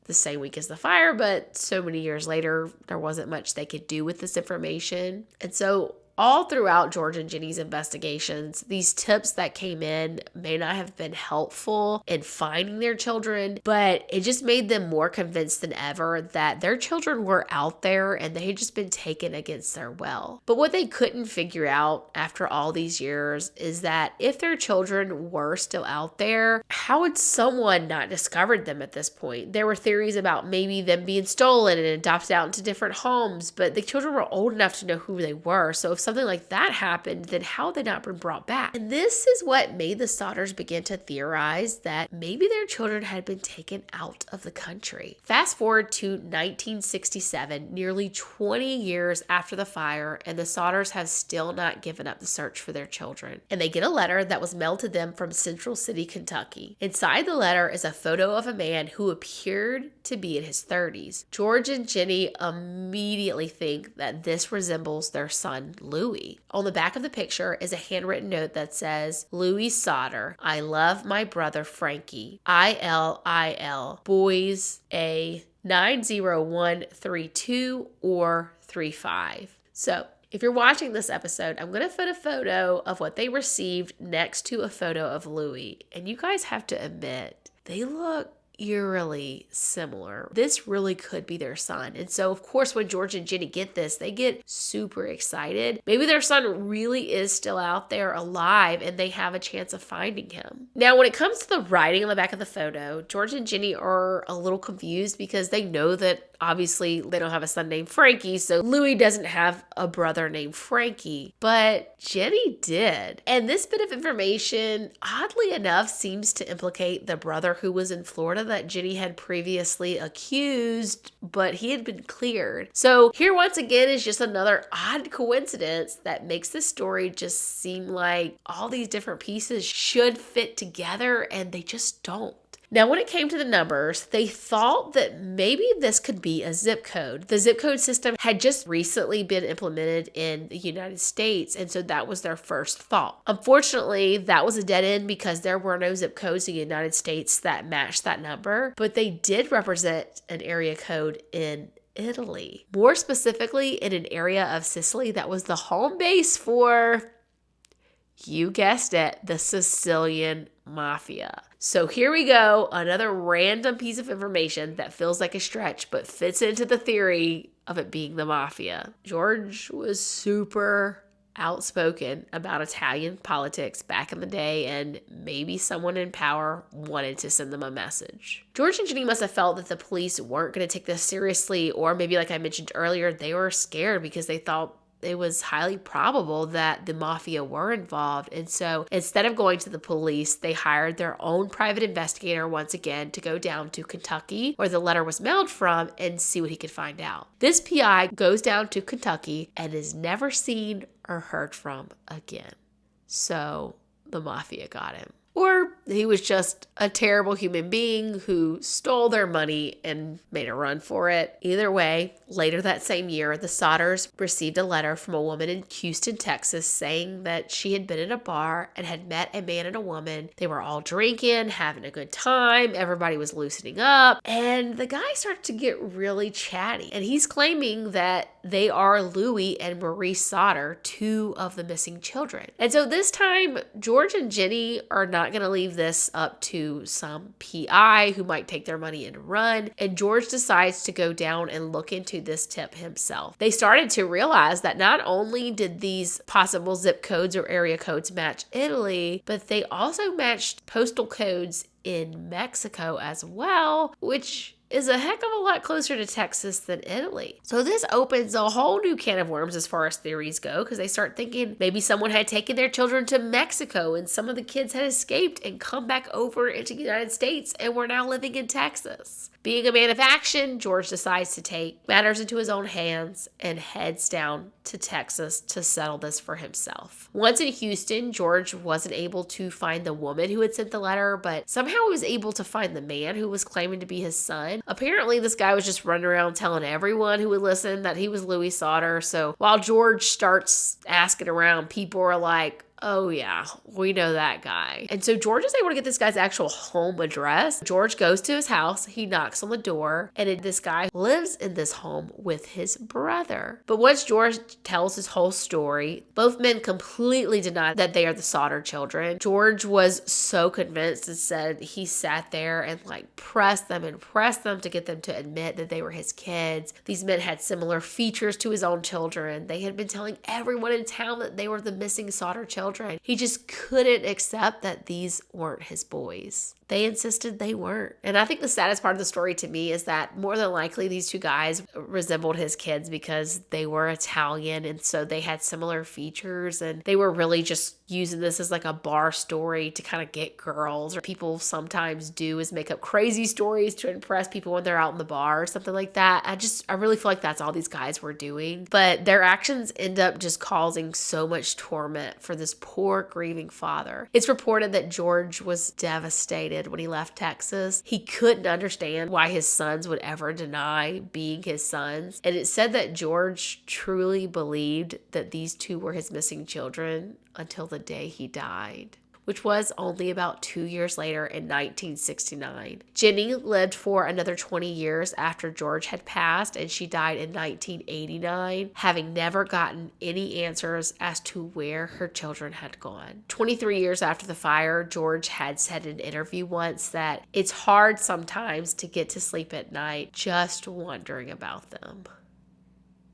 [SPEAKER 1] the same week as the fire, but so many years later, there wasn't much they could do with this information. And so all throughout George and Jennie's investigations, these tips that came in may not have been helpful in finding their children, but it just made them more convinced than ever that their children were out there and they had just been taken against their will. But what they couldn't figure out after all these years is that if their children were still out there, how had someone not discovered them at this point? There were theories about maybe them being stolen and adopted out into different homes, but the children were old enough to know who they were. So if something like that happened, then how had they not been brought back? And this is what made the Sodders begin to theorize that maybe their children had been taken out of the country. Fast forward to 1967, nearly 20 years after the fire, and the Sodders have still not given up the search for their children. And they get a letter that was mailed to them from Central City, Kentucky. Inside the letter is a photo of a man who appeared to be in his 30s. George and Jennie immediately think that this resembles their son, Louis. On the back of the picture is a handwritten note that says, Louis Sodder, I love my brother Frankie. ILIL, boys A 90132 or 35. So, if you're watching this episode, I'm going to put a photo of what they received next to a photo of Louis. And you guys have to admit, they look eerily similar. This really could be their son. And so, of course, when George and Jennie get this, they get super excited. Maybe their son really is still out there alive and they have a chance of finding him. Now, when it comes to the writing on the back of the photo, George and Jennie are a little confused because they know that obviously they don't have a son named Frankie, so Louis doesn't have a brother named Frankie, but Jennie did. And this bit of information, oddly enough, seems to implicate the brother who was in Florida that Jennie had previously accused, but he had been cleared. So here once again is just another odd coincidence that makes this story just seem like all these different pieces should fit together and they just don't. Now, when it came to the numbers, they thought that maybe this could be a zip code. The zip code system had just recently been implemented in the United States, and so that was their first thought. Unfortunately, that was a dead end because there were no zip codes in the United States that matched that number, but they did represent an area code in Italy. More specifically, in an area of Sicily that was the home base for, you guessed it, the Sicilian Mafia. So here we go, another random piece of information that feels like a stretch but fits into the theory of it being the Mafia. George was super outspoken about Italian politics back in the day, and maybe someone in power wanted to send them a message. George and Jennie must have felt that the police weren't going to take this seriously, or maybe like I mentioned earlier, they were scared because they thought it was highly probable that the Mafia were involved. And so instead of going to the police, they hired their own private investigator once again to go down to Kentucky, where the letter was mailed from, and see what he could find out. This PI goes down to Kentucky and is never seen or heard from again. So the Mafia got him. Or he was just a terrible human being who stole their money and made a run for it. Either way, later that same year, the Sodders received a letter from a woman in Houston, Texas, saying that she had been at a bar and had met a man and a woman. They were all drinking, having a good time. Everybody was loosening up. And the guy started to get really chatty. And he's claiming that they are Louis and Marie Sodder, two of the missing children. And so this time, George and Jennie are not going to leave this up to some PI who might take their money and run. And George decides to go down and look into this tip himself. They started to realize that not only did these possible zip codes or area codes match Italy, but they also matched postal codes in Mexico as well, which is a heck of a lot closer to Texas than Italy. So this opens a whole new can of worms as far as theories go, because they start thinking maybe someone had taken their children to Mexico and some of the kids had escaped and come back over into the United States and were now living in Texas. Being a man of action, George decides to take matters into his own hands and heads down to Texas to settle this for himself. Once in Houston, George wasn't able to find the woman who had sent the letter, but somehow he was able to find the man who was claiming to be his son. Apparently, this guy was just running around telling everyone who would listen that he was Louis Sodder. So while George starts asking around, people are like, oh yeah, we know that guy. And so George is able to get this guy's actual home address. George goes to his house, he knocks on the door, and this guy lives in this home with his brother. But once George tells his whole story, both men completely deny that they are the Sodder children. George was so convinced and said he sat there and pressed them to get them to admit that they were his kids. These men had similar features to his own children. They had been telling everyone in town that they were the missing Sodder children. children. He just couldn't accept that these weren't his boys. They insisted they weren't. And I think the saddest part of the story to me is that more than likely these two guys resembled his kids because they were Italian, and so they had similar features, and they were really just using this as like a bar story to kind of get girls, or people sometimes do is make up crazy stories to impress people when they're out in the bar or something like that. I really feel like that's all these guys were doing. But their actions end up just causing so much torment for this poor grieving father. It's reported that George was devastated when he left Texas. He couldn't understand why his sons would ever deny being his sons. And it said that George truly believed that these two were his missing children until the day he died, which was only about 2 years later in 1969. Jennie lived for another 20 years after George had passed, and she died in 1989, having never gotten any answers as to where her children had gone. 23 years after the fire, George had said in an interview once that it's hard sometimes to get to sleep at night just wondering about them.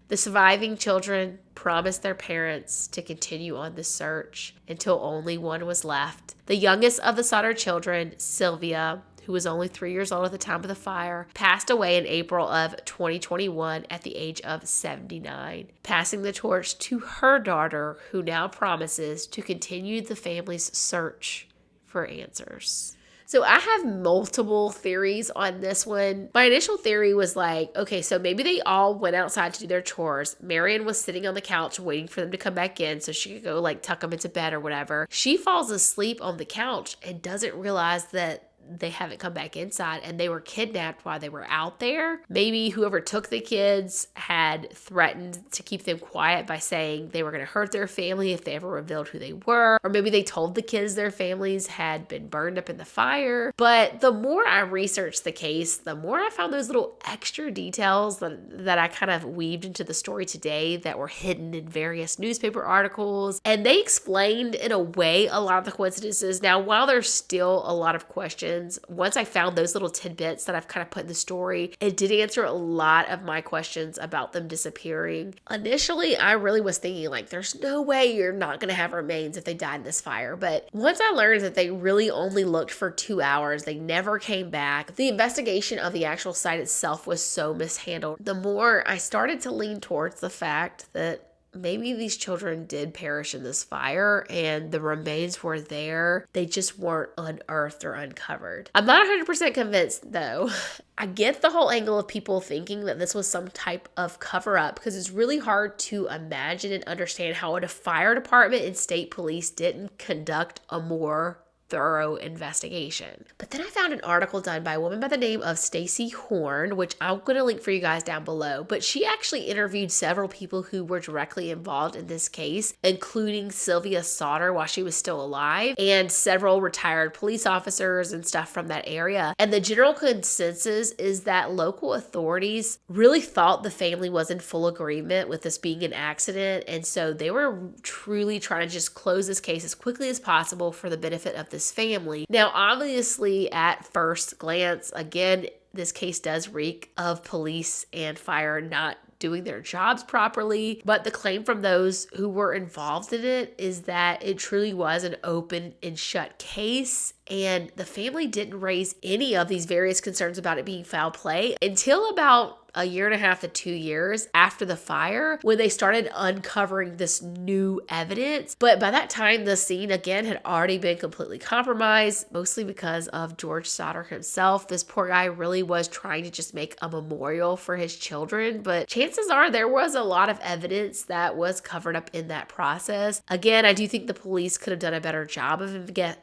[SPEAKER 1] The surviving children promised their parents to continue on the search until only one was left. The youngest of the Sodder children, Sylvia, who was only 3 years old at the time of the fire, passed away in April of 2021 at the age of 79, passing the torch to her daughter, who now promises to continue the family's search for answers. So I have multiple theories on this one. My initial theory was like, okay, so maybe they all went outside to do their chores. Marion was sitting on the couch waiting for them to come back in so she could go like tuck them into bed or whatever. She falls asleep on the couch and doesn't realize that they haven't come back inside and they were kidnapped while they were out there. Maybe whoever took the kids had threatened to keep them quiet by saying they were going to hurt their family if they ever revealed who they were. Or maybe they told the kids their families had been burned up in the fire. But the more I researched the case, the more I found those little extra details that I kind of weaved into the story today that were hidden in various newspaper articles. And they explained in a way a lot of the coincidences. Now, while there's still a lot of questions, once I found those little tidbits that I've kind of put in the story, it did answer a lot of my questions about them disappearing. Initially, I really was thinking like, there's no way you're not going to have remains if they died in this fire. But once I learned that they really only looked for 2 hours, they never came back, the investigation of the actual site itself was so mishandled, the more I started to lean towards the fact that maybe these children did perish in this fire and the remains were there. They just weren't unearthed or uncovered. I'm not 100% convinced though. I get the whole angle of people thinking that this was some type of cover up because it's really hard to imagine and understand how a fire department and state police didn't conduct a more thorough investigation. But then I found an article done by a woman by the name of Stacey Horn, which I'm going to link for you guys down below. But she actually interviewed several people who were directly involved in this case, including Sylvia Sodder while she was still alive, and several retired police officers and stuff from that area. And the general consensus is that local authorities really thought the family was in full agreement with this being an accident. And so they were truly trying to just close this case as quickly as possible for the benefit of this family. Now, obviously, at first glance, again, this case does reek of police and fire not doing their jobs properly, but the claim from those who were involved in it is that it truly was an open and shut case, and the family didn't raise any of these various concerns about it being foul play until about a year and a half to 2 years after the fire, when they started uncovering this new evidence. But by that time, the scene again had already been completely compromised, mostly because of George Sodder himself. This poor guy really was trying to just make a memorial for his children, but chances are there was a lot of evidence that was covered up in that process. Again, I do think the police could have done a better job of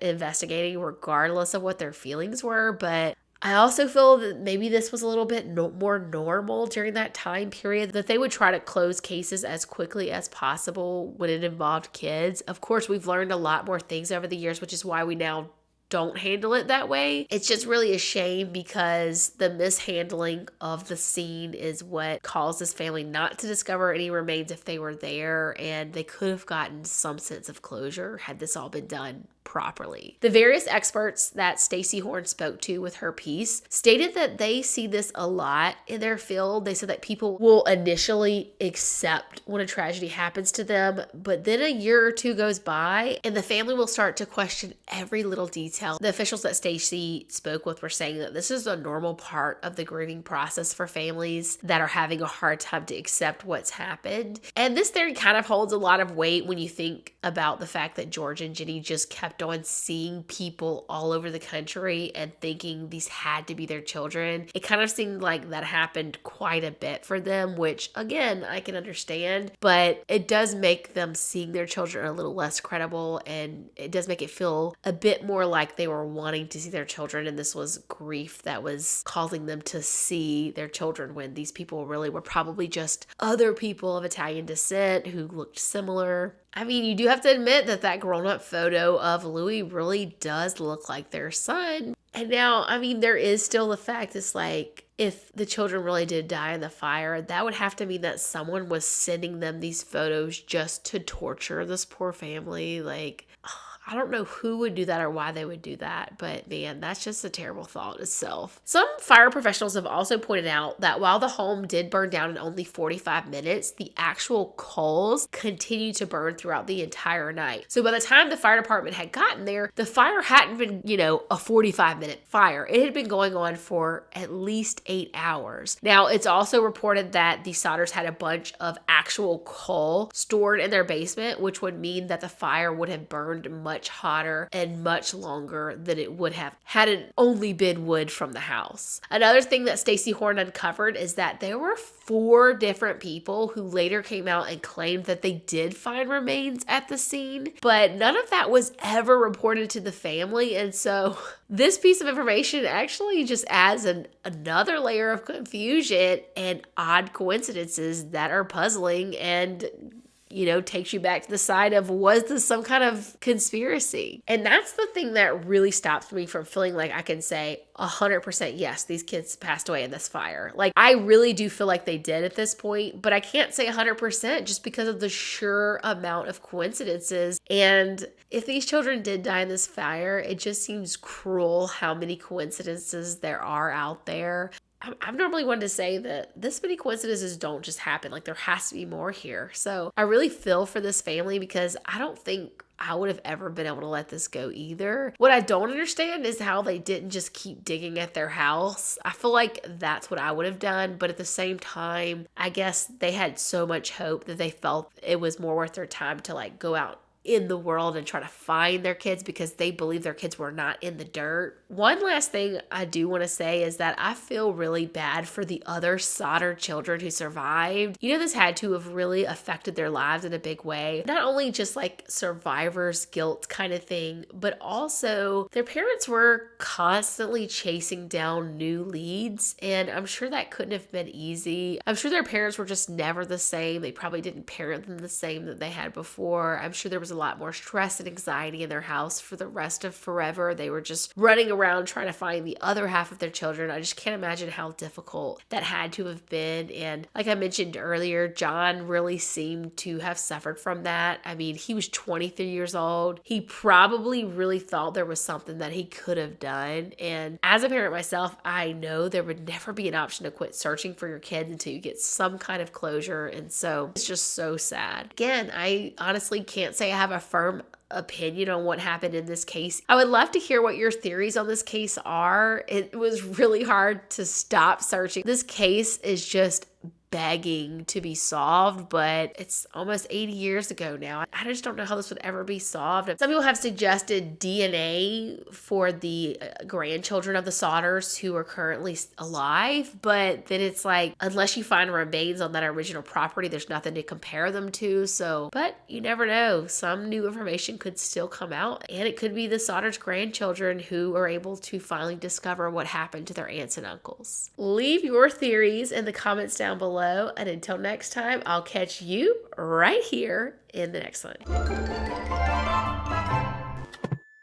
[SPEAKER 1] investigating regardless of what their feelings were, but I also feel that maybe this was a little bit more normal during that time period, that they would try to close cases as quickly as possible when it involved kids. Of course, we've learned a lot more things over the years, which is why we now don't handle it that way. It's just really a shame because the mishandling of the scene is what caused this family not to discover any remains if they were there, and they could have gotten some sense of closure had this all been done properly. The various experts that Stacey Horn spoke to with her piece stated that they see this a lot in their field. They said that people will initially accept when a tragedy happens to them, but then a year or two goes by and the family will start to question every little detail. The officials that Stacey spoke with were saying that this is a normal part of the grieving process for families that are having a hard time to accept what's happened. And this theory kind of holds a lot of weight when you think about the fact that George and Jennie just kept on seeing people all over the country and thinking these had to be their children. It kind of seemed like that happened quite a bit for them, which again, I can understand, but it does make them seeing their children a little less credible, and it does make it feel a bit more like they were wanting to see their children and this was grief that was causing them to see their children when these people really were probably just other people of Italian descent who looked similar. I mean, you do have to admit that that grown-up photo of Louis really does look like their son. And now, I mean, there is still the fact it's like, if the children really did die in the fire, that would have to mean that someone was sending them these photos just to torture this poor family. Like, I don't know who would do that or why they would do that, but man, that's just a terrible thought itself. Some fire professionals have also pointed out that while the home did burn down in only 45 minutes, the actual coals continued to burn throughout the entire night. So by the time the fire department had gotten there, the fire hadn't been, a 45-minute fire. It had been going on for at least 8 hours. Now, it's also reported that the Sodders had a bunch of actual coal stored in their basement, which would mean that the fire would have burned much hotter and much longer than it would have had it only been wood from the house. Another thing that Stacey Horn uncovered is that there were 4 different people who later came out and claimed that they did find remains at the scene, but none of that was ever reported to the family. And so this piece of information actually just adds another layer of confusion and odd coincidences that are puzzling and takes you back to the side of, was this some kind of conspiracy? And that's the thing that really stops me from feeling like I can say 100% yes, these kids passed away in this fire. Like, I really do feel like they did at this point, but I can't say 100% just because of the sheer amount of coincidences. And if these children did die in this fire, it just seems cruel how many coincidences there are out there. I'm normally one to say that this many coincidences don't just happen. Like, there has to be more here. So I really feel for this family because I don't think I would have ever been able to let this go either. What I don't understand is how they didn't just keep digging at their house. I feel like that's what I would have done. But at the same time, I guess they had so much hope that they felt it was more worth their time to go out in the world and try to find their kids because they believe their kids were not in the dirt. One last thing I do want to say is that I feel really bad for the other Sodder children who survived. This had to have really affected their lives in a big way. Not only just survivor's guilt kind of thing, but also their parents were constantly chasing down new leads, and I'm sure that couldn't have been easy. I'm sure their parents were just never the same. They probably didn't parent them the same that they had before. I'm sure there was a lot more stress and anxiety in their house for the rest of forever. They were just running around trying to find the other half of their children. I just can't imagine how difficult that had to have been. And like I mentioned earlier, John really seemed to have suffered from that. I mean, he was 23 years old. He probably really thought there was something that he could have done. And as a parent myself, I know there would never be an option to quit searching for your kids until you get some kind of closure. And so it's just so sad. Again, I honestly can't say I have a firm opinion on what happened in this case. I would love to hear what your theories on this case are. It was really hard to stop searching. This case is just begging to be solved, but it's almost 80 years ago now. I just don't know how this would ever be solved. Some people have suggested DNA for the grandchildren of the Sodders who are currently alive, but then it's like, unless you find remains on that original property, there's nothing to compare them to. But you never know. Some new information could still come out, and it could be the Sodders' grandchildren who are able to finally discover what happened to their aunts and uncles. Leave your theories in the comments down below. And until next time, I'll catch you right here in the next one.